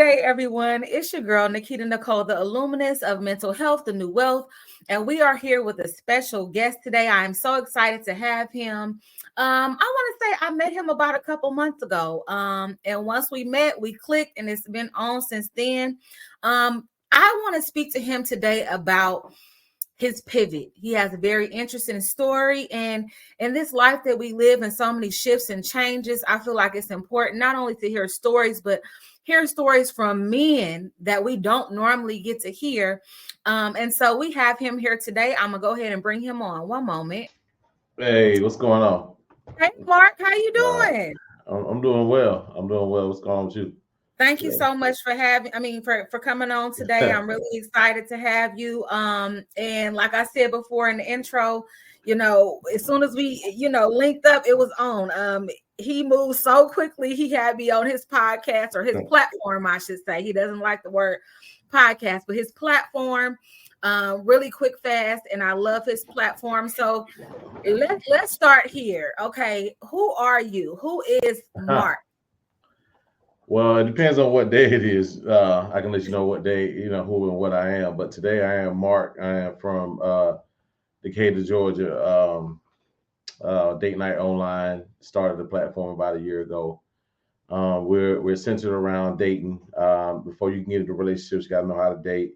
day, everyone. It's your girl, Nikita Nicole, the illuminist of mental health, the new wealth. And we are here with a special guest today. I am so excited to have him. I want to say I met him about a couple months ago. And once we met, we clicked, and it's been on since then. I want to speak to him today about his pivot. He has a very interesting story, and in this life that we live in, so many shifts and changes, I feel like it's important not only to hear stories, but hear stories from men that we don't normally get to hear. And so we have him here today. I'm gonna go ahead and bring him on. One moment. Hey, what's going on? Hey, Mark, how you Uh, doing? I'm doing well. I'm doing well. What's going on with you Thank you today? so much for for coming on today. I'm really excited to have you. And like I said before in the intro, as soon as we, linked up, it was on. He moved so quickly. He had me on his podcast, or his platform, I should say. He doesn't like the word podcast, but his platform, really quick, fast, and I love his platform. So let's start here. Okay, who are you? Who is Mark? Well, it depends on what day it is. I can let you know what day, who and what I am. But today I am Mark. I am from Decatur, Georgia. Date Night Online started the platform about a year ago. We're centered around dating. Before you can get into relationships, you got to know how to date.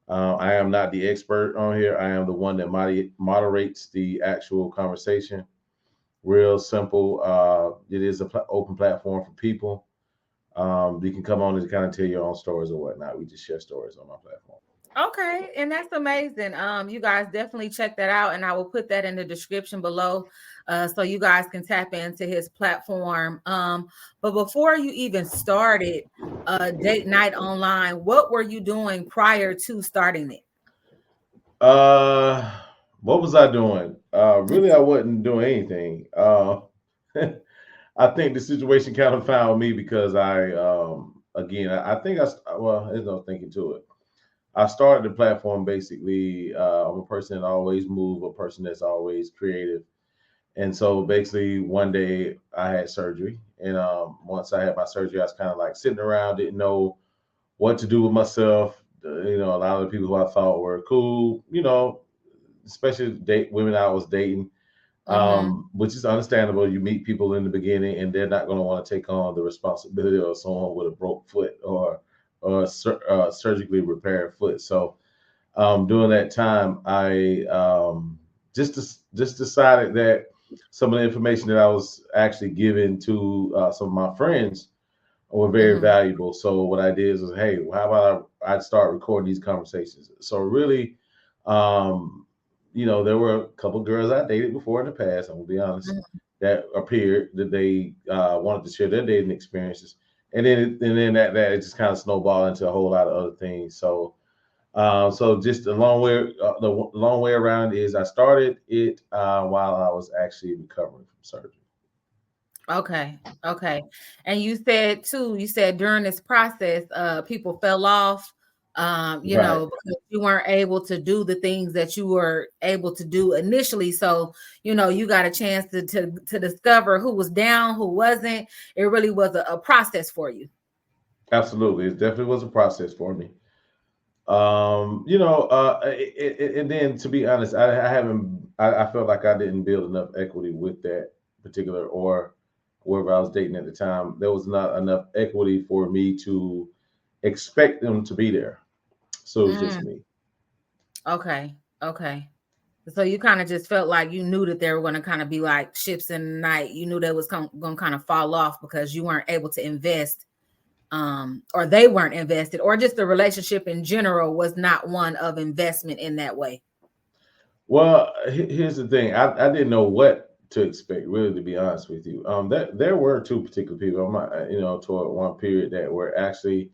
I am not the expert on here. I am the one that moderates the actual conversation. Real simple. It is an open platform for people. You can come on and kind of tell your own stories or whatnot. We just share stories on my platform. Okay, and that's amazing. You guys definitely check that out, and I will put that in the description below, so you guys can tap into his platform. But before you even started Date Night Online, what were you doing prior to starting it? Uh, what was I doing? Really, I wasn't doing anything. I think the situation kind of found me because again, I think well, there's no thinking to it. I started the platform basically. I'm a person that always move, a person that's always creative. And so basically one day I had surgery. And once I had my surgery, I was kind of like sitting around, didn't know what to do with myself. A lot of the people who I thought were cool, especially date women I was dating, Mm-hmm. which is understandable. You meet people in the beginning, and they're not going to want to take on the responsibility of someone with a broke foot or surgically repaired foot. So during that time, I just decided that some of the information that I was actually giving to some of my friends were very Mm-hmm. valuable. So what I did was, hey, how about I'd start recording these conversations? So really, there were a couple girls I dated before in the past. I'm gonna be honest, that appeared that they wanted to share their dating experiences, and then that it just kind of snowballed into a whole lot of other things. So just the long way around is I started it while I was actually recovering from surgery. Okay. Okay. And you said during this process, people fell off, Right. because you weren't able to do the things that you were able to do initially. So, you got a chance to discover who was down, who wasn't. It really was a process for you. Absolutely. It definitely was a process for me. And then to be honest, I haven't, I felt like I didn't build enough equity with that particular or whoever I was dating at the time. There was not enough equity for me to expect them to be there. So it was just Mm, me. okay. Okay. So you kind of just felt like you knew that they were going to kind of be like ships in the night. You knew they was going to kind of fall off because you weren't able to invest, or they weren't invested, or just the relationship in general was not one of investment in that way. Well, here's the thing. I didn't know what to expect, really, to be honest with you. That there were two particular people, toward one period that were actually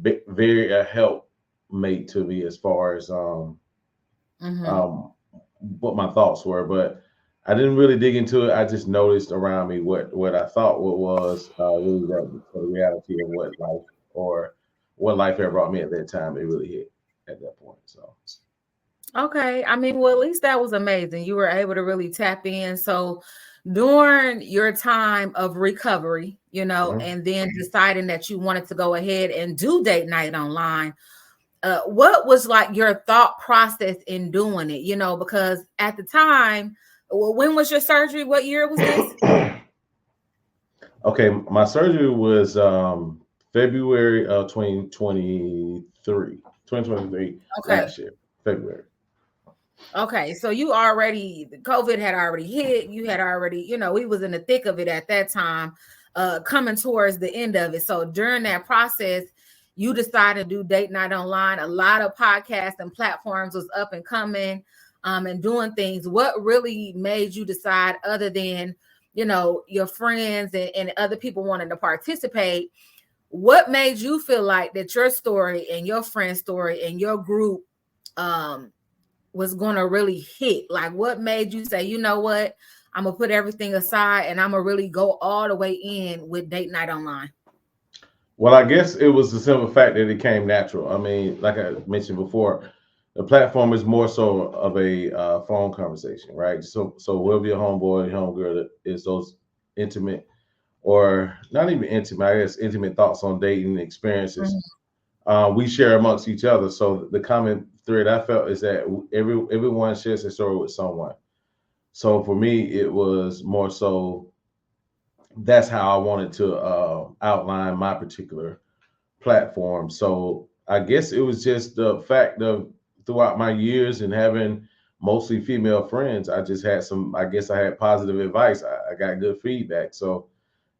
very a help mate to me as far as Mm-hmm. um, what my thoughts were, but I didn't really dig into it. I just noticed around me what I thought what was really the reality of what life had brought me at that time. It really hit at that point. So Okay. I mean, well, at least that was amazing. You were able to really tap in. So during your time of recovery, Mhm. and then deciding that you wanted to go ahead and do date night online, what was like your thought process in doing it? Because at the time, well, when was your surgery? What year was this? Okay, my surgery was February of 2023, Okay. last year, February. Okay, so you already, COVID had already hit. You had already, we was in the thick of it at that time, coming towards the end of it. So during that process, you decided to do date night online. A lot of podcasts and platforms was up and coming, and doing things. What really made you decide, other than, your friends and other people wanting to participate? What made you feel like that your story and your friend's story and your group, um, was going to really hit? Like, what made you say, you know what, I'm gonna put everything aside and I'm gonna really go all the way in with date night online? Well, I guess it was the simple fact that it came natural. I mean, like I mentioned before, the platform is more so of a phone conversation, right? So we'll be a homeboy, homegirl that is those intimate, or not even intimate, I guess intimate thoughts on dating experiences. Mhm. We share amongst each other. So the common thread I felt is that everyone shares a story with someone. So for me, it was more so that's how I wanted to outline my particular platform. So I guess it was just the fact of throughout my years and having mostly female friends, I just had some, I guess I had positive advice. I got good feedback. So,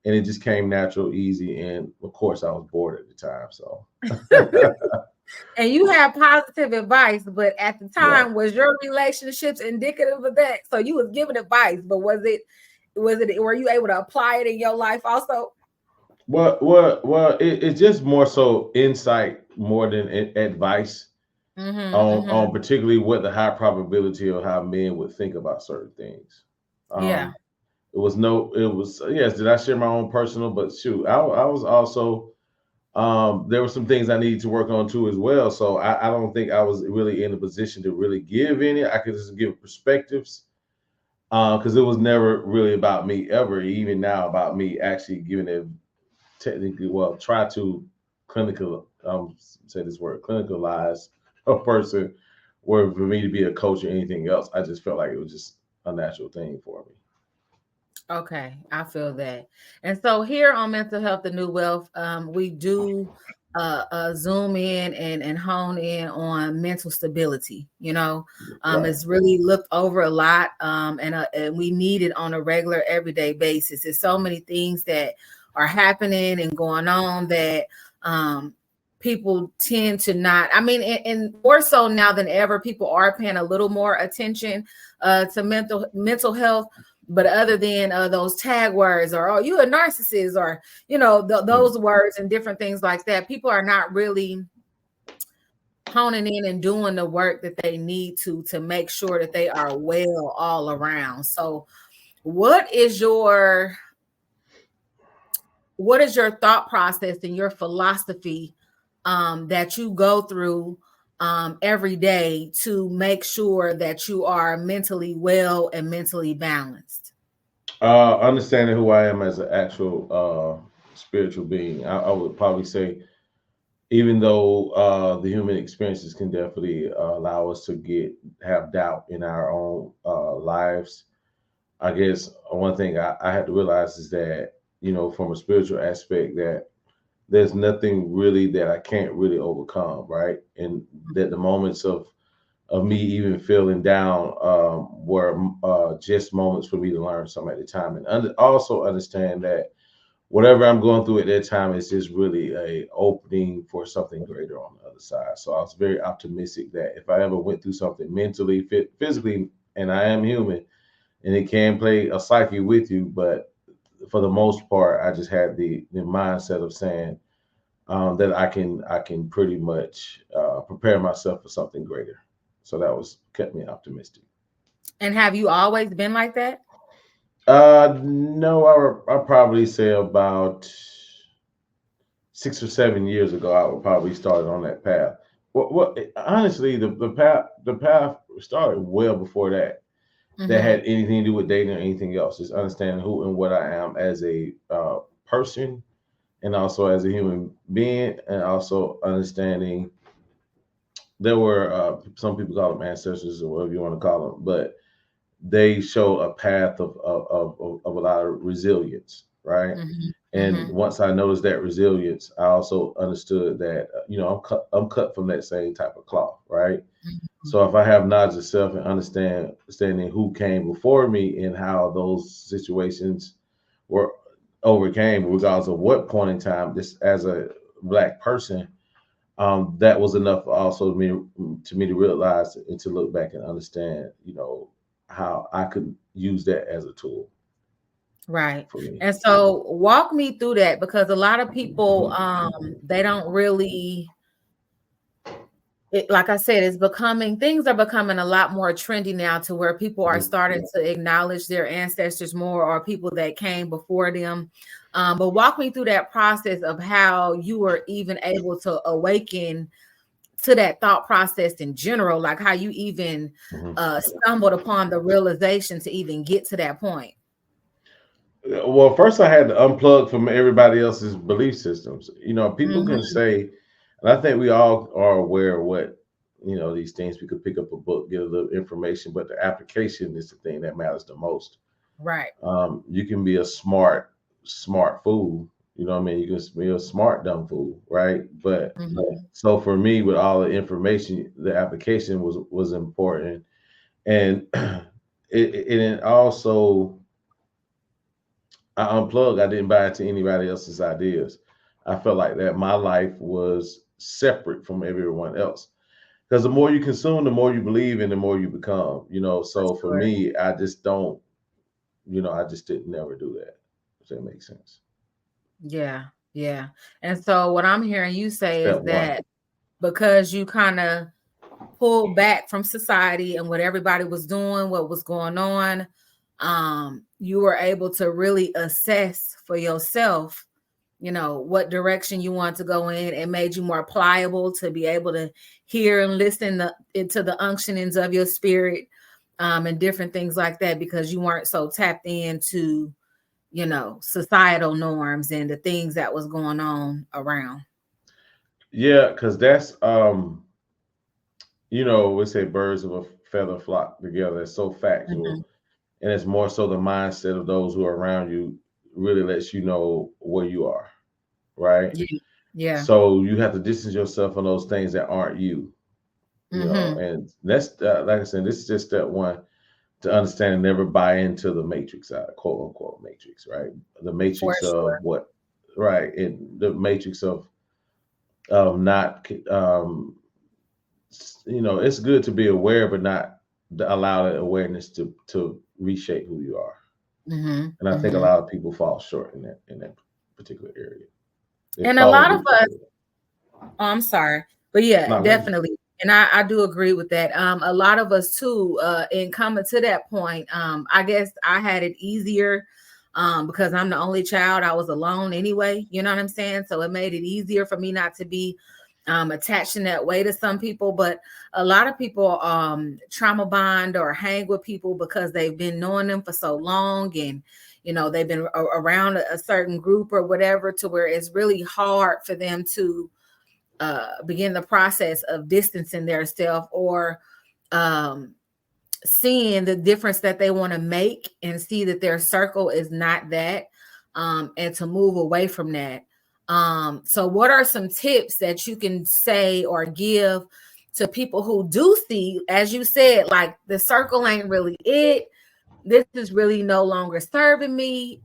and it just came natural, easy. And of course, I was bored at the time. So, And you have positive advice, but at the right. time, was your relationships indicative of that? So you was giving advice, but was it were you able to apply it in your life also? Well, it's just more so insight more than advice Mm-hmm, on mm-hmm. particularly what the high probability of how men would think about certain things. Yeah. Um, it was yes. Did I share my own personal? But shoot, I was also there were some things I needed to work on too as well. So I don't think I was really in a position to really give any. I could just give perspectives because it was never really about me ever. Even now, about me actually giving it technically, well, try to clinical say this word clinicalize a person, or for me to be a coach or anything else. I just felt like it was just a natural thing for me. Okay, I feel that. And so here on Mental Health, the New Wealth, we do zoom in and hone in on mental stability. Right. It's really looked over a lot, and we need it on a regular, everyday basis. There's so many things that are happening and going on that people tend to not. I mean, and more so now than ever, people are paying a little more attention to mental health. But other than those tag words, or oh, you a narcissist, or Mm. those words and different things like that, people are not really honing in and doing the work that they need to make sure that they are well all around. So, what is your thought process and your philosophy that you go through every day to make sure that you are mentally well and mentally balanced? Understanding who I am as an actual spiritual being, I would probably say, even though the human experiences can definitely allow us to have doubt in our own lives, I guess one thing I had to realize is that from a spiritual aspect that there's nothing really that I can't really overcome, right? And that the moments of me even feeling down were just moments for me to learn something at the time, and also understand that whatever I'm going through at that time is just really a opening for something greater on the other side. So I was very optimistic that if I ever went through something mentally, physically, and I am human, and it can play a psyche with you, but for the most part, I just had the mindset of saying that I can pretty much prepare myself for something greater. So that was kept me optimistic. And have you always been like that? No, I probably say about 6 or 7 years ago, I would probably started on that path. What honestly, the path started well before that. that Mm-hmm. had anything to do with dating or anything else. Just understanding who and what I am as a person, and also as a human being, and also understanding there were some people call them ancestors or whatever you want to call them, but they show a path of a lot of resilience, right? Mm-hmm. And Mm-hmm. once I noticed that resilience, I also understood that I'm cut from that same type of cloth, right? Mm-hmm. So if I have knowledge of self and understanding who came before me and how those situations were overcame, regardless of what point in time, just as a black person, that was enough also to me to realize and to look back and understand, how I could use that as a tool Right. for me. And so walk me through that, because a lot of people they don't really like I said, things are becoming a lot more trendy now, to where people are Mhm. starting to acknowledge their ancestors more, or people that came before them. But walk me through that process of how you were even able to awaken to that thought process in general, like how you even Mhm. stumbled upon the realization to even get to that point. Well, first I had to unplug from everybody else's belief systems. People can Mm-hmm. say, and I think we all are aware of what, these things. We could pick up a book, get a little information, but the application is the thing that matters the most. Right. You can be a smart fool. You know what I mean? You can be a smart dumb fool, right? But Mm-hmm. so for me, with all the information, the application was important, and it also, I unplugged. I didn't buy into anybody else's ideas. I felt like that my life was separate from everyone else. Because the more you consume, the more you believe, and the more you become. For So for sure. me, I just don't. I just didn't never do that. Does that make sense? Yeah. Yeah. And so what I'm hearing you say is Step one. that because you kind of pulled back from society and what everybody was doing, what was going on, you were able to really assess for yourself, what direction you want to go in. It made you more pliable to be able to hear and listen into the unctionings of your spirit, and different things like that, because you weren't so tapped into, societal norms and the things that was going on around. Yeah, because that's we say birds of a feather flock together. It's so Mhm. factual, and it's more so the mindset of those who are around you really lets you know where you are, right? Yeah. Yeah. So you have to distance yourself from those things that aren't you, Mm-hmm. and that's like I said, this is just step one to understand and never buy into the matrix, quote unquote matrix, right? The For matrix of sure. what, right? And the matrix of not, it's good to be aware, but not to allow that awareness to reshape who you are. Mm-hmm. And I think a Mm-hmm. lot of people fall short in that particular area. They And a fall lot of into us, it. oh, I'm sorry, but yeah, Not good. definitely. And I do agree with that. A lot of us too, in coming to that point, I guess I had it easier, because I'm the only child. I was alone anyway, you know what I'm saying? So it made it easier for me not to be attached in that way to some people. But a lot of people trauma bond or hang with people because they've been knowing them for so long, and they've been around a certain group or whatever, to where it's really hard for them to begin the process of distancing themselves, or um, seeing the difference that they want to make, and see that their circle is not that, and to move away from that. So what are some tips that you can say or give to people who do see, as you said, like the circle ain't really it, this is really no longer serving me,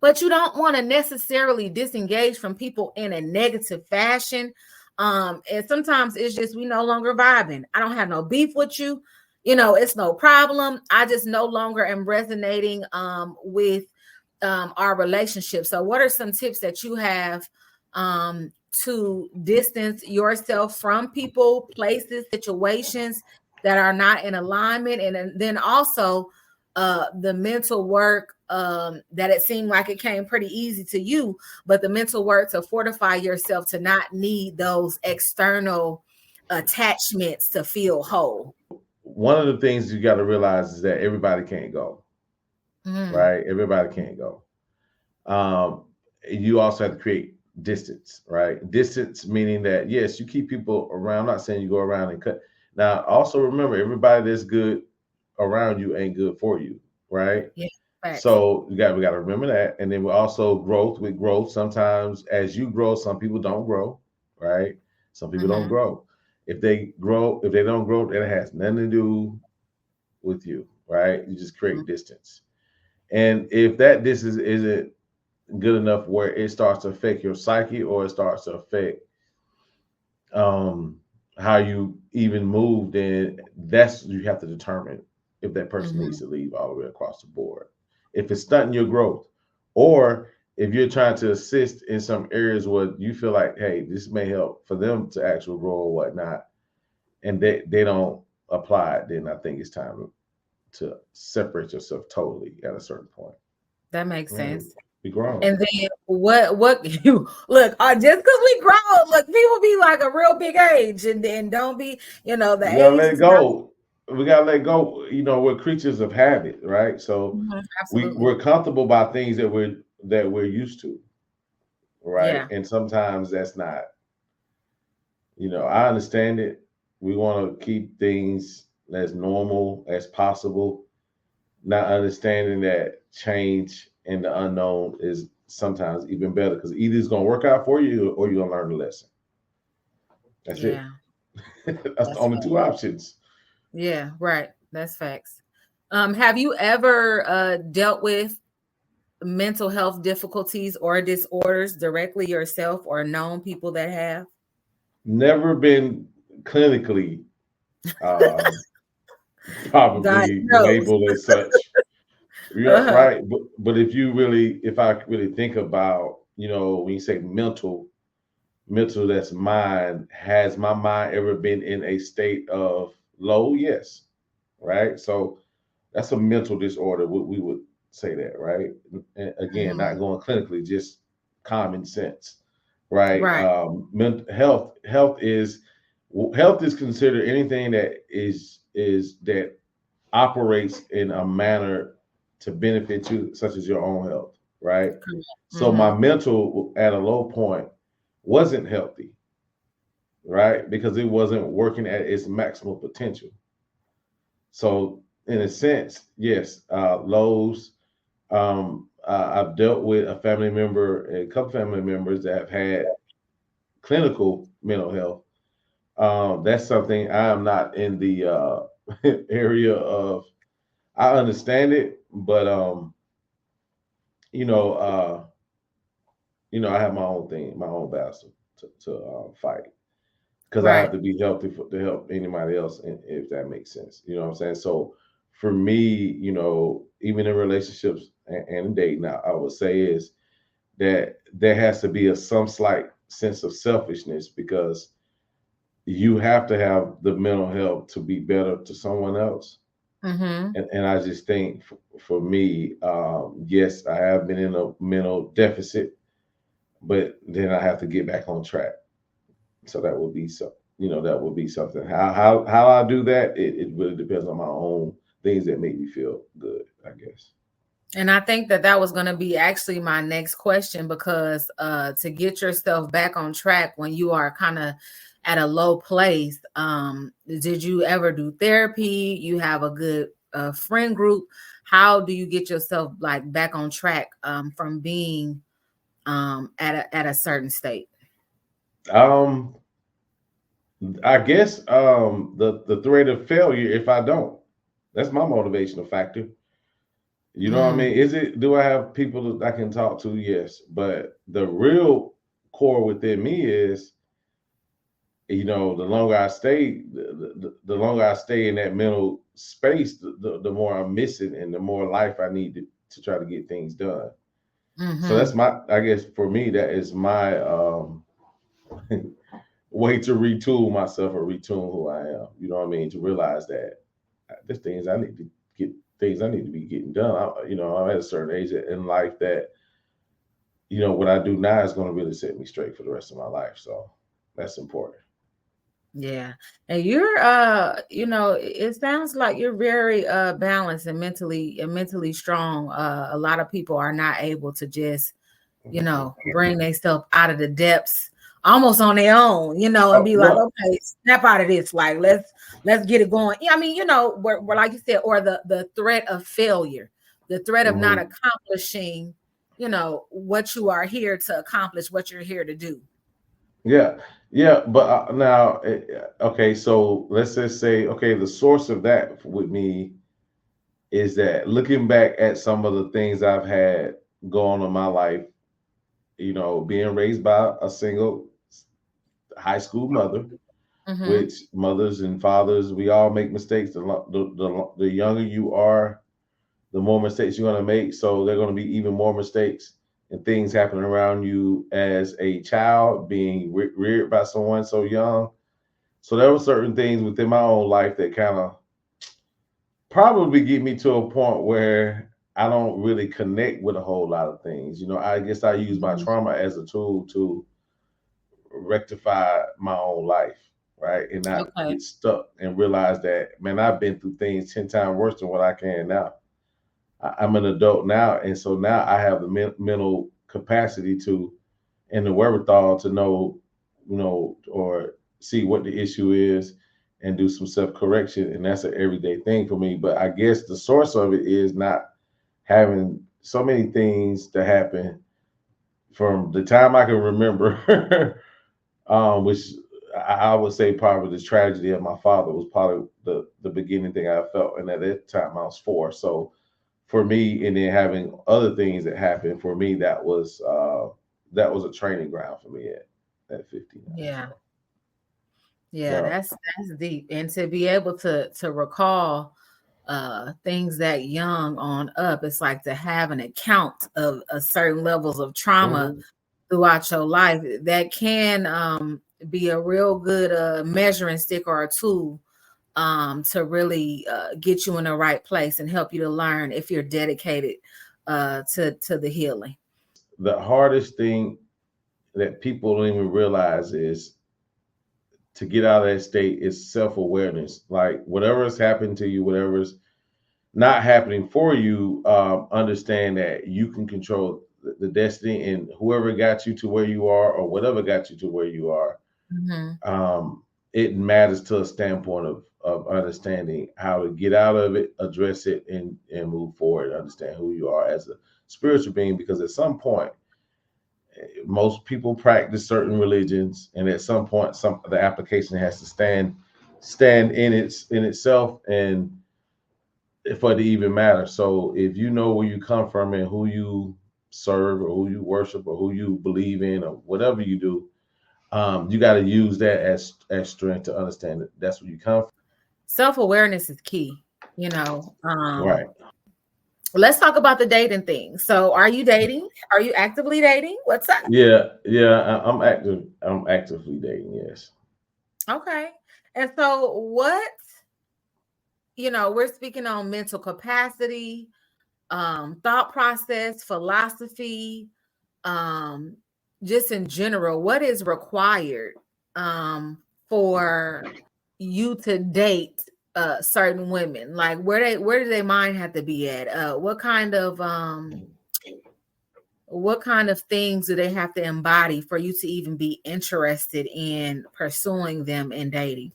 but you don't want to necessarily disengage from people in a negative fashion. And sometimes it's just we no longer vibing. I don't have no beef with you. It's no problem. I just no longer am resonating with our relationship. So what are some tips that you have um, to distance yourself from people, places, situations that are not in alignment? And then also the mental work, that it seemed like it came pretty easy to you, but the mental work to fortify yourself to not need those external attachments to feel whole. one of the things you got to realize is that everybody can't go, Mm, right? Everybody can't go. Um, you also have to create distance, right? Distance meaning that yes, you keep people around. I'm not saying you go around and cut. Now, also remember, everybody that's good around you ain't good for you, right? yeah, facts. So we got to remember that. And then we also growth with growth. Sometimes as you grow, some people don't grow, right? Some people don't Mm-hmm. grow. If they grow, if they don't grow, that has nothing to do with you, right? You just create distance. And if that distance isn't good enough where it starts to affect your psyche or it starts to affect um how you even move, then that's you have to determine if that person Mm-hmm. needs to leave all the way across the board. If it's stunting your growth, or if you're trying to assist in some areas where you feel like, hey, this may help for them to actually grow or whatnot, and they don't apply it, then I think it's time to separate yourself totally at a certain point. That makes Yeah, sense. be grown. And then what you look, just because we grow, look, people be like a real big age and then don't be, the We gotta age let it is not. go. We gotta let go. You know, we're creatures of habit, right? So Mhm, we're absolutely. comfortable by things that we're used to, right? Yeah. And sometimes that's not. I understand it. We want to keep things as normal as possible, not understanding that change and the unknown is sometimes even better because either it's gonna work out for you or you're gonna learn the lesson. That's it. Yeah. That's the That's only fact. two options. Yeah, right. That's facts. Have you ever dealt with mental health difficulties or disorders directly yourself or known people that have? Never been clinically um, God probably knows. labeled as such. Yeah, Uh-huh. right. But if I really think about, when you say mental that's mind, has my mind ever been in a state of low? Yes. Right. So that's a mental disorder. We would say that, right? And again, Mhm. not going clinically, just common sense, right? Right. Health is considered anything that is that operates in a manner to benefit you, such as your own health, right? So my Mm-hmm. mental at a low point wasn't healthy, right? Because it wasn't working at its maximal potential. So in a sense, yes, lows. I've dealt with a couple family members that have had clinical mental health. That's something I am not in the area of. I understand it, but you know, uh, I have my own thing, my own battle to fight because I have Right. to be healthy to help anybody else, if that makes sense. You know what I'm saying? So for me, even in relationships and in dating, I would say is that there has to be some slight sense of selfishness because you have to have the mental health to be better to someone else. Mm-hmm. And I just think for me, yes, I have been in a mental deficit, but then I have to get back on track. So that would be that would be something. How I do that, it really depends on my own things that make me feel good, I guess. And I think that was going to be actually my next question because to get yourself back on track when you are kind of at a low place, did you ever do therapy? You have a good friend group. How do you get yourself like back on track from being at a certain state? Um, I guess the threat of failure if I don't. That's my motivational factor. You know what I Mm, mean? Do I have people that I can talk to? Yes. But the real core within me is, the longer I stay, the longer I stay in that mental space, the more I'm missing and the more life I need to try to get things done. So mm-hmm. that's I guess for me, that is my way to retool myself or retune who I am. You know what I mean? To realize that there's things I need to be getting done. I'm at a certain age in life that, what I do now is going to really set me straight for the rest of my life. So that's important. Yeah. And you're it sounds like you're very balanced and mentally strong. A lot of people are not able to just, bring themselves out of the depths almost on their own, and Oh, be like, no, okay, snap out of this. Like, let's get it going. Yeah, I mean, where like you said, or the threat of failure, the threat of not mhm. accomplishing, what you are here to accomplish, what you're here to do. Yeah, yeah, but now, okay, so let's just say, okay, the source of that with me is that looking back at some of the things I've had going on in my life, being raised by a single high school mother, Mm-hmm. which mothers and fathers, we all make mistakes. The younger you are, the more mistakes you're going to make. So there are going to be even more mistakes and things happening around you as a child, being reared by someone so young. So there were certain things within my own life that kind of probably get me to a point where I don't really connect with a whole lot of things. I guess I use my Mm-hmm. trauma as a tool to rectify my own life, right? And not Okay. get stuck and realize that, man, I've been through things 10 times worse than what I can now. I'm an adult now. And so now I have the mental capacity to, and the wherewithal to know, or see what the issue is and do some self correction. And that's an everyday thing for me. But I guess the source of it is not having so many things to happen from the time I can remember, which I would say probably the tragedy of my father was probably the beginning thing I felt. And at that time I was 4. So for me, and then having other things that happened for me, that was a training ground for me at 59. Yeah. So Yeah, yeah. that's deep. And to be able to recall things that young on up, it's like to have an account of certain levels of trauma Mhm. throughout your life that can be a real good measuring stick or a tool to really get you in the right place and help you to learn if you're dedicated to the healing. The hardest thing that people don't even realize is to get out of that state is self awareness. Like whatever has happened to you, whatever's not happening for you, understand that you can control the destiny, and whoever got you to where you are or whatever got you to where you are, Hmm. um, it matters to a standpoint of understanding how to get out of it, address it, and move forward, understand who you are as a spiritual being. Because at some point, most people practice certain religions, and at some point, the application has to stand in itself, and for it to even matter. So if you know where you come from and who you serve or who you worship or who you believe in or whatever you do, you got to use that as strength to understand that that's where you come from. Self-awareness is key, you know. Right. Let's talk about the dating thing. So are you dating? Are you actively dating? What's up? Yeah. Yeah. I'm active. I'm actively dating. Yes. Okay. And so what, we're speaking on mental capacity, thought process, philosophy, um, just in general, what is required um for you to date certain women? Like where do they mind have to be at? What kind of things do they have to embody for you to even be interested in pursuing them and dating?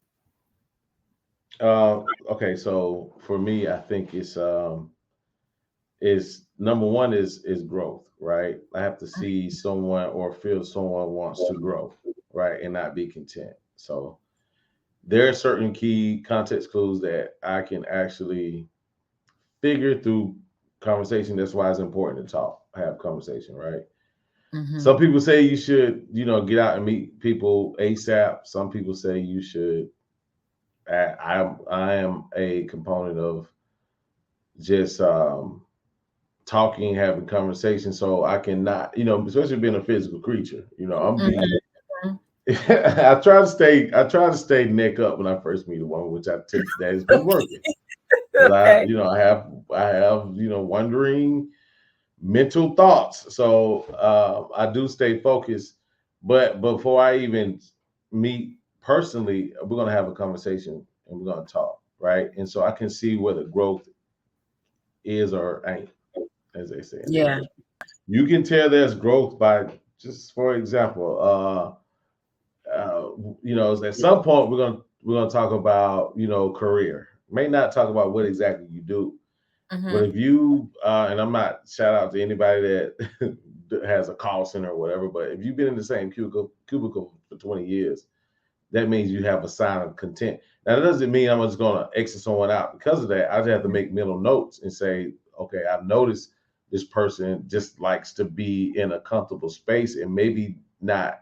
Okay. So for me, I think is number one is growth. Right. I have to see someone or feel someone wants to grow. Right. And not be content. So there are certain key context clues that I can actually figure through conversation. That's why it's important to talk, have conversation, right? Mm-hmm. Some people say you should, get out and meet people ASAP. Some people say you should. I am a component of just talking, having conversation, so I cannot, especially being a physical creature. I'm be. Mm-hmm. I try to stay neck up when I first meet a woman, which that has been working. Because Okay. I have wondering mental thoughts. So I do stay focused. But before I even meet personally, we're gonna have a conversation and we're gonna talk, right? And so I can see where the growth is or ain't, as they say in the Yeah. industry. You can tell there's growth by just, for example, at some point we're gonna talk about career. May not talk about what exactly you do, but Mm-hmm. if you and I'm not shout out to anybody that has a call center or whatever, but if you've been in the same cubicle for 20 years, that means you have a sign of content. Now that doesn't mean I'm just gonna exit someone out because of that. I just have to make mental notes and say, okay, I've noticed this person just likes to be in a comfortable space and maybe not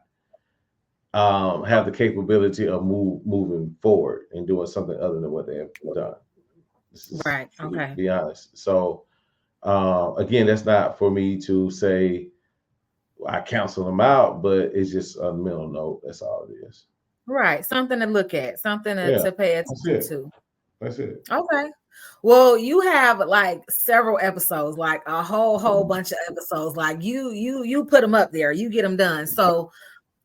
have the capability of moving forward and doing something other than what they have done. This is Right. to Okay. be honest. So again, that's not for me to say I counsel them out, but it's just a mental note. That's all it is. Right. Something to look at, something Yeah, to pay that's attention it. to. That's it. Okay. Well, you have like several episodes, like a whole bunch of episodes. Like you put them up there, you get them done. So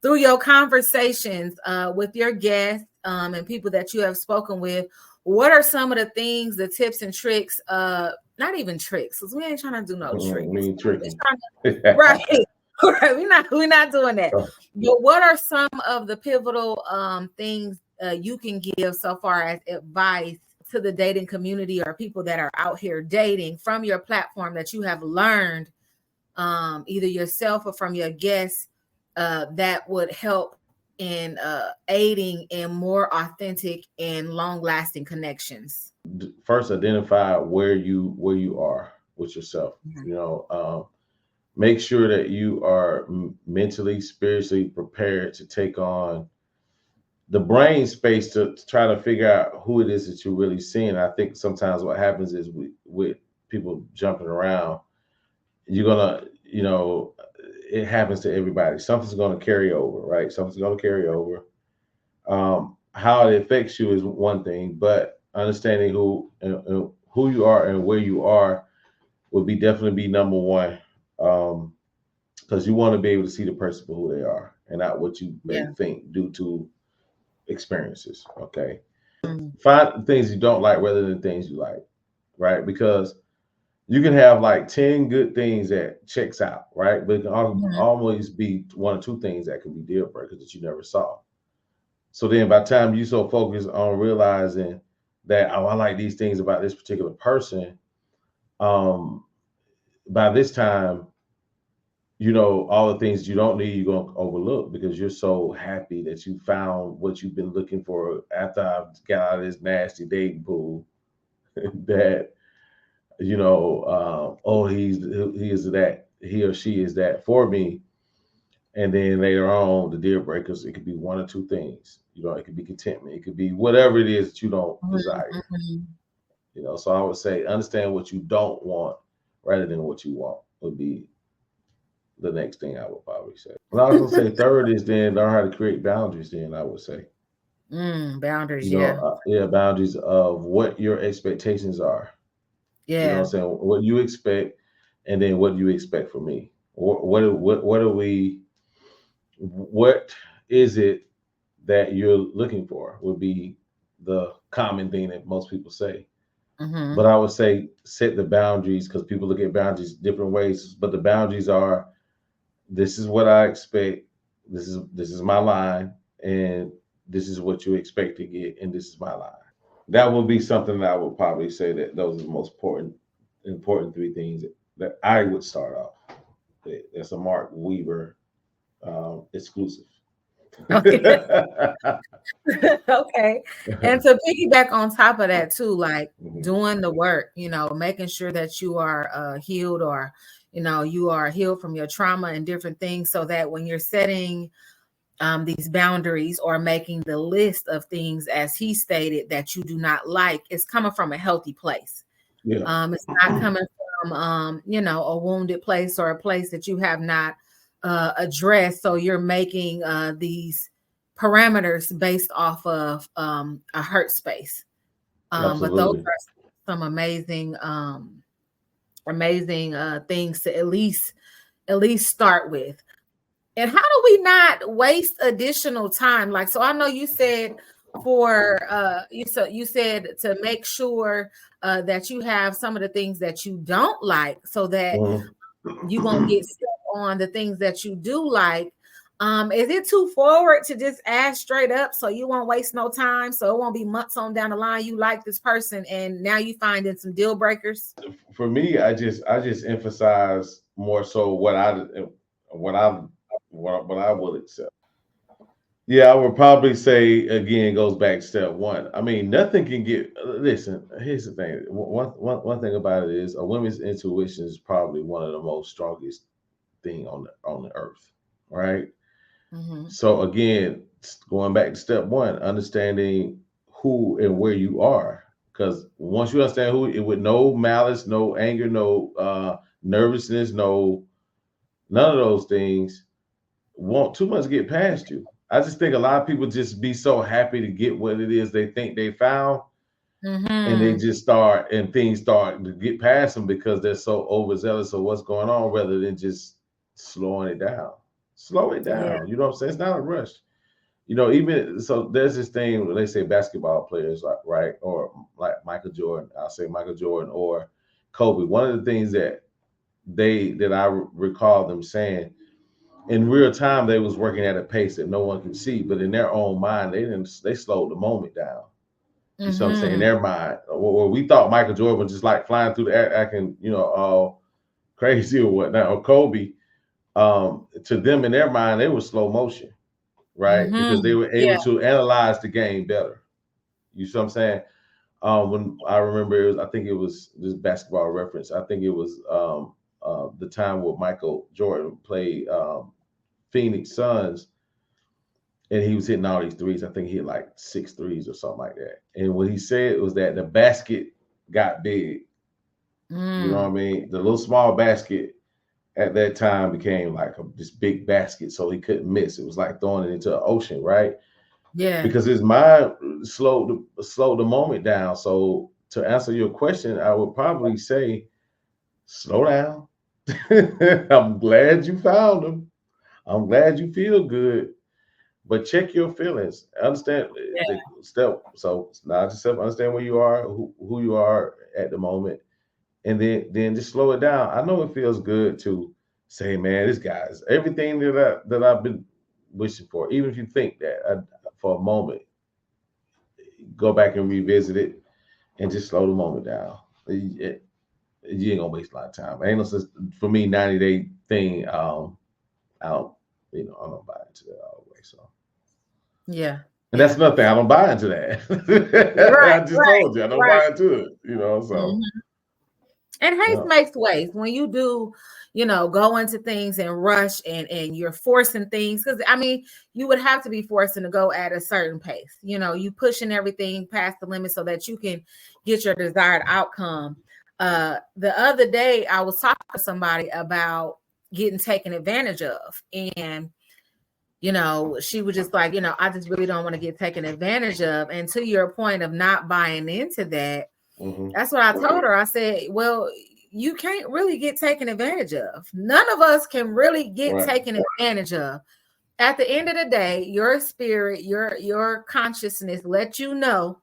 through your conversations with your guests and people that you have spoken with, what are some of the things, the tips and tricks? Not even tricks, because we ain't trying to do no tricks. Me tricky. Right. Right. We're not doing that. But what are some of the pivotal things you can give so far as advice to the dating community or people that are out here dating from your platform that you have learned either yourself or from your guests that would help in aiding in more authentic and long-lasting connections? First, identify where you are with yourself. Mm-hmm. Make sure that you are mentally, spiritually prepared to take on the brain space to try to figure out who it is that you're really seeing. I think sometimes what happens is with people jumping around, you're gonna, it happens to everybody. Something's gonna carry over, right? Something's gonna carry over. How it affects you is one thing, but understanding who you are and where you are would definitely be number one. Because you want to be able to see the person for who they are and not what you may Yeah. think due to experiences. Okay. Mm-hmm. Find things you don't like rather than things you like, right? Because you can have like 10 good things that checks out, right? But it can always be one or two things that can be deal breakers that you never saw. So then by the time you so focused on realizing that, oh, I like these things about this particular person, um, by this time, all the things you don't need, you're going to overlook because you're so happy that you found what you've been looking for after I've got out of this nasty dating pool that, oh, he is that, he or she is that for me. And then later on, the deal breakers, it could be one or two things. It could be contentment. It could be whatever it is that you don't desire. So I would say understand what you don't want rather than what you want would be the next thing I would probably say. And I was gonna say third is then learn how to create boundaries. Then I would say, Boundaries, yeah. Boundaries of what your expectations are. You know Yeah. what I'm saying? What you expect, and then what do you expect from me? What are we? What is it that you're looking for? Would be the common thing that most people say. Mm-hmm. But I would say set the boundaries because people look at boundaries different ways. But the boundaries are this is what I expect. This is my line, and this is what you expect to get, and this is my line. That would be something that I would probably say that those are the most important three things that I would start off. That's a Mark Weaver exclusive. Okay. Okay. And to piggyback on top of that too, like doing the work, making sure that you are healed or you are healed from your trauma and different things so that when you're setting these boundaries or making the list of things as he stated that you do not like, it's coming from a healthy place. Yeah. It's not coming from a wounded place or a place that you have not addressed. So you're making these parameters based off of a hurt space. But those Absolutely. are some amazing things to at least start with. And how do we not waste additional time? Like, so I know you said for you said to make sure that you have some of the things that you don't like so that you won't get stuck on the things that you do like. Is it too forward to just ask straight up so you won't waste no time? So it won't be months on down the line you like this person and now you finding some deal breakers? For me, I just emphasize more so what I what I will accept. Yeah, I would probably say again goes back to step one. I mean, nothing can get. Listen, here's the thing. One thing about it is a woman's intuition is probably one of the most strongest thing on the earth, right? Mm-hmm. So again, going back to step one, understanding who and where you are, because once you understand who, it with no malice, no anger, no nervousness, no none of those things, won't too much get past you. I just think a lot of people just be so happy to get what it is they think they found, and they Mm-hmm. just start and things start to get past them because they're so overzealous of what's going on, rather than just slowing it down. Slow it Yeah. down. You know what I'm saying? It's not a rush. Even so, there's this thing where they say basketball players, like, right, or like Michael Jordan. I'll say Michael Jordan or Kobe. One of the things that I recall them saying in real time, they was working at a pace that no one could see, but in their own mind, they slowed the moment down. You see what I'm saying? In Mm-hmm. their mind, where we thought Michael Jordan was just like flying through the air, acting, all crazy or whatnot, or Kobe. To them, in their mind, they were slow motion, right? Because they Mm-hmm. were Yeah. able to analyze the game better. You see what I'm saying? When I remember, I think it was this basketball reference. I think it was the time where Michael Jordan played Phoenix Suns, and he was hitting all these threes. I think he hit like 6 threes or something like that. And what he said was that the basket got big. You know what I Mm. mean? The little small basket at that time became like this big basket, so he couldn't miss. It was like throwing it into the ocean, right? Yeah. Because his mind slowed the moment down. So to answer your question, I would probably say slow down. I'm glad you found him. I'm glad you feel good, but check your feelings. Understand the step. So now just understand where you are, who you are at the moment, and then just slow it down. I know it feels good to say, man, this guy's everything that I've been wishing for. Even if you think that for a moment, go back and revisit it and just slow the moment down. You ain't gonna waste a lot of time. Ain't no sense for me 90-day thing. I don't, I don't buy into that all the way. So, Yeah. and that's Yeah. another thing. I don't buy into that. Right. I just Right. told you I don't Right. buy into it. So Mhm. And haste yeah. makes waste when you do, go into things and rush and you're forcing things. Because I mean, you would have to be forcing to go at a certain pace. You pushing everything past the limit so that you can get your desired outcome. The other day, I was talking to somebody about getting taken advantage of, and she was just like, I just really don't want to get taken advantage of. And to your point of not buying into that, Mm-hmm. that's what I told her. I said, well, you can't really get taken advantage of. None of us can really get Right. taken advantage of. At the end of the day, your spirit, your consciousness let you know,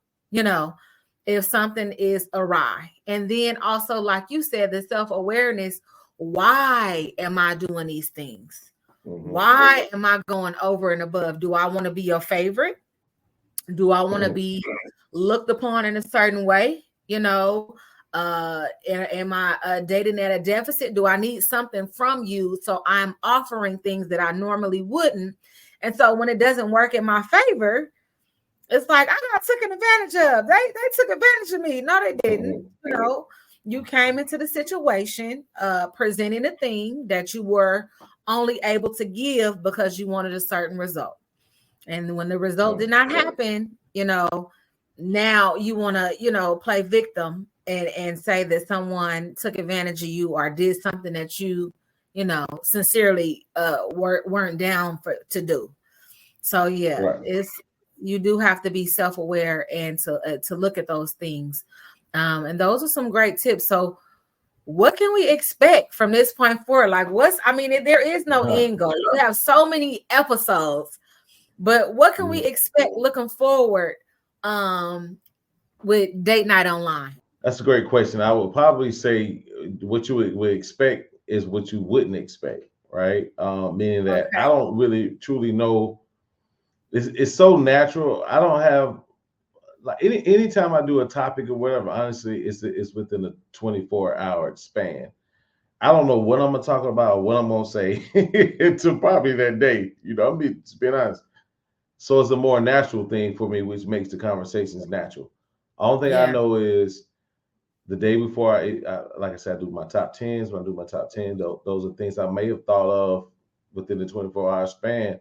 if something is awry. And then also, like you said, the self-awareness, why am I doing these things? Mm-hmm. Why am I going over and above? Do I want to be your favorite? Do I want to Mm-hmm. be looked upon in a certain way? Am I dating at a deficit? Do I need something from you? So I'm offering things that I normally wouldn't. And so when it doesn't work in my favor, it's like I got taken advantage of. They took advantage of me. No, they didn't. Mm-hmm. You came into the situation presenting a thing that you were only able to give because you wanted a certain result. And when the result did not happen, now you want to, play victim and say that someone took advantage of you or did something that sincerely weren't down for to do. So yeah, Right. you do have to be self-aware and to look at those things. And those are some great tips. So what can we expect from this point forward? Like, there is no end goal. We have so many episodes, but what can we expect looking forward with Date Night Online? That's a great question. I would probably say what you would expect is what you wouldn't expect, right? Meaning that I Okay. don't really truly know. It's so natural. I don't have like anytime I do a topic or whatever. Honestly, it's within a 24-hour span. I don't know what I'm gonna talk about, or what I'm gonna say to probably that day. I'm being honest. So it's a more natural thing for me, which makes the conversations natural. Only thing I Yeah. know is the day before like I said, I do my top tens. When I do my top 10, those are things I may have thought of within the 24-hour span.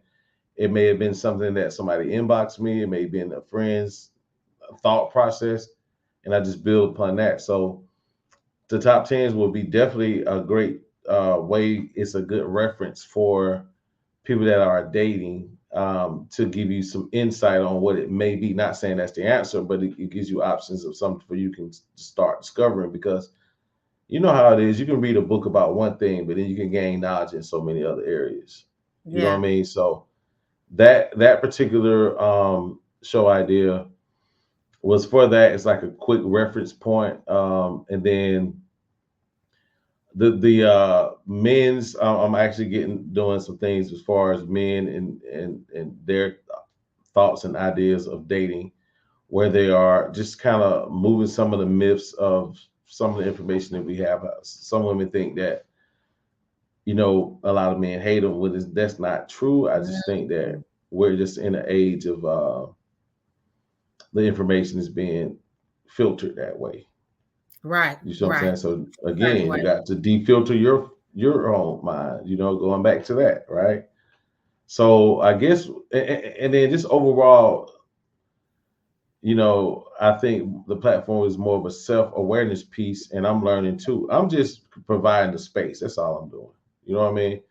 It may have been something that somebody inboxed me. It may have been a friend's thought process, and I just build upon that. So the top tens will be definitely a great way. It's a good reference for people that are dating, to give you some insight on what it may be. Not saying that's the answer, but it gives you options of something for you can start discovering, because you know how it is. You can read a book about one thing, but then you can gain knowledge in so many other areas. You know what I Yeah. mean? So that particular show idea was for that. It's like a quick reference point, and then the men's. I'm actually doing some things as far as men and their thoughts and ideas of dating, where they are just kind of moving some of the myths of some of the information that we have. Some women think that a lot of men hate them. That's not true. I just think that Mhm. we're just in an age of the information is being filtered that way. Right. You see what I'm Right. saying? So Certain again, you way. got to defilter your own mind. Going back to that, right? So I guess, and then just overall, I think the platform is more of a self-awareness piece, and I'm learning too. I'm just providing the space. That's all I'm doing. You know what I mean?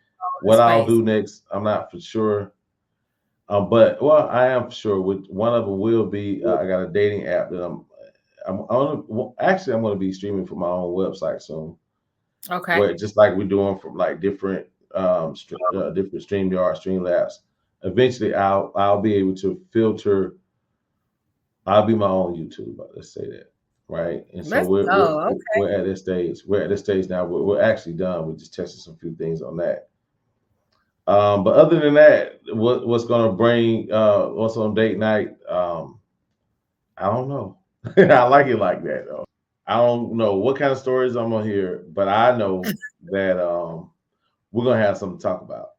The What I'll space. do next, I'm not for sure. But well, I am for sure. One of them will be. I got a dating app that I'm on. Well, actually, I'm going to be streaming from my own website soon, Okay. where just like we're doing from like different different StreamYard, Streamlabs. Eventually, I'll be able to filter. I'll be my own YouTube. Let's say that, right? And so Let's we're we're go. Okay. we're at this stage. We're at this stage now. We're actually done. We just tested some few things on that. But other than that, what's going to bring what's on date night? I don't know. I like it like that though. I don't know what kind of stories I'm gonna hear, but I know that we're gonna have something to talk about.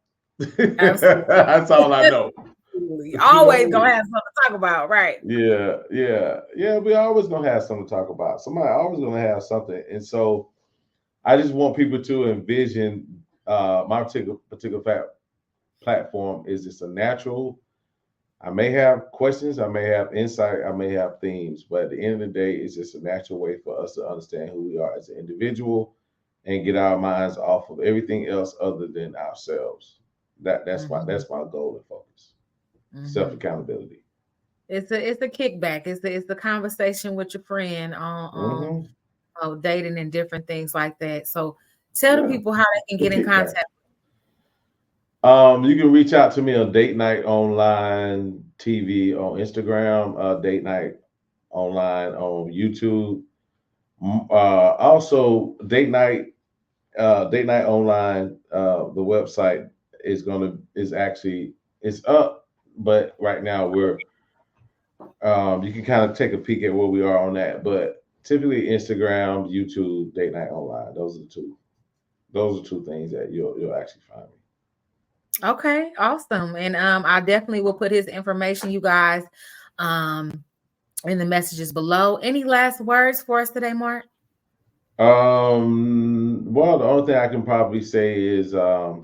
Absolutely. That's all I know. You know Always what I gonna mean? have something to talk about. Right. Yeah, yeah, yeah. We always gonna have something to talk about. Somebody always gonna have something, and so I just want people to envision my particular platform is just a natural. I may have questions, I may have insight, I may have themes, but at the end of the day, it's just a natural way for us to understand who we are as an individual and get our minds off of everything else other than ourselves. That's my Hmm. that's my goal and focus. Self Hmm. accountability. It's a kickback. It's the conversation with your friend on Hmm. dating and different things like that. So tell the Yeah, people how they can the get in kickback. contact. You can reach out to me on Date Night Online TV on Instagram, Date Night Online on YouTube. Also, Date Night Online. The website is actually it's up, but right now you can kind of take a peek at where we are on that. But typically Instagram, YouTube, Date Night Online. Those are the two. Those are two things that you'll actually find me. Okay, awesome. And I definitely will put his information, you guys, um, in the messages below. Any last words for us today, Mark? Well, the only thing I can probably say is, like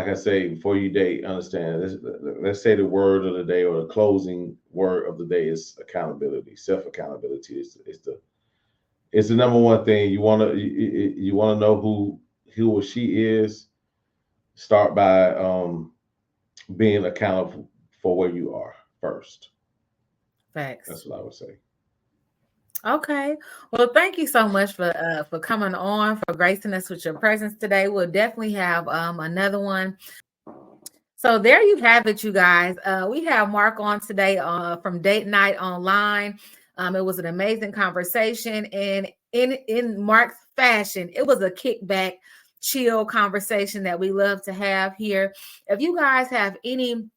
I say, before you date, understand. Let's say the word of the day or the closing word of the day is accountability. Self accountability is the number one thing. You want to know who he or she is. Start by being accountable for where you are first. Facts. That's what I would say. Okay. Well, thank you so much for coming on, for gracing us with your presence today. We'll definitely have another one. So there you have it, you guys. We have Mark on today from Date Night Online. It was an amazing conversation, and in Mark's fashion, it was a kickback, chill conversation that we love to have here. If you guys have any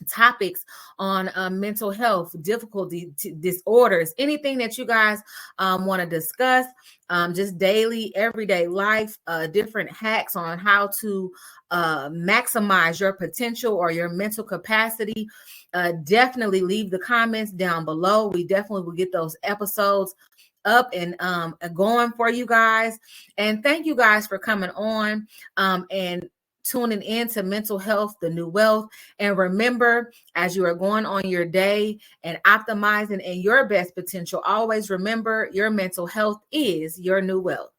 topics on mental health, difficulty, disorders, anything that you guys want to discuss, just daily, everyday life, different hacks on how to maximize your potential or your mental capacity, definitely leave the comments down below. We definitely will get those episodes up and going for you guys. And thank you guys for coming on and tuning in to Mental Health, the New Wealth. And remember, as you are going on your day and optimizing in your best potential, always remember your mental health is your new wealth.